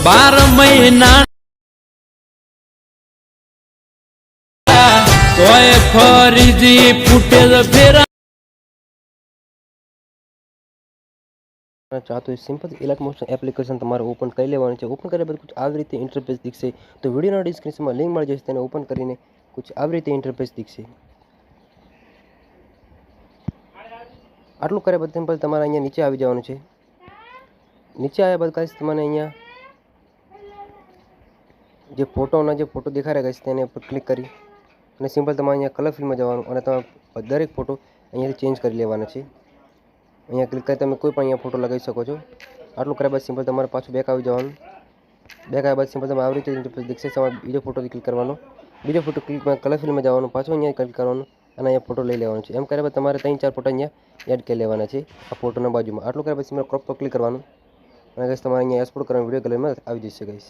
12 મહિના તોય ફરીજી ફૂટે ફેરા ચાहते हो सिंपल इलाक मोशन एप्लिकेशन તમારે ઓપન કરી લેવાનું છે। ઓપન કર્યા બાદ કુછ આવી રીતે ઇન્ટરફેસ દિખશે। તો વિડિયોના ડિસ્ક્રિપ્શનમાં લિંક મળી જશે, તેને ઓપન કરીને કુછ આવી રીતે ઇન્ટરફેસ દિખશે। આટલું કર્યા બાદ સિમ્પલ તમારે અહીંયા નીચે આવી જવાનું છે। નીચે આવ્યા બાદ ગાઈસ તમને અહીંયા જે ફોટો દેખાઈ રહ્યા ગાઈસ તેને પર ક્લિક કરી અને સિમ્પલ તમારે અહીંયા કલર ફિલ્ડમાં જવાનું અને તમારે દરેક ફોટો અહીંયાથી ચેન્જ કરી લેવાના છે। અહીંયા ક્લિક કરી તમે કોઈ પણ અહીંયા ફોટો લગાવી શકો છો। આટલું કર્યા બાદ સિમ્પલ તમારે પાછું બેક આવી જવાનું। બેક આવ્યા બાદ સિમ્પલ તમે આવી રીતે ઇન્ટરફેસ દિખશે। તમારે બીજો ફોટો ક્લિક કરવાનો, બીજો ફોટો ક્લિક કલર ફિલ્ડમાં જવાનું, પાછું અહીંયા ક્લિક કરવાનું અને અહીંયા ફોટો લઈ લેવાનો છે। એમ કર્યા બાદ તમારે 3-4 ફોટો અહીંયા એડ કરી લેવાના છે આ ફોટોના બાજુમાં। આટલું કર્યા પછી ક્રોપ પર ક્લિક કરવાનું અને ગાઈસ તમારે અહીંયા એક્સપોર્ટ કરવાનો વિડીયો કલરમાં આવી જશે ગાઈસ।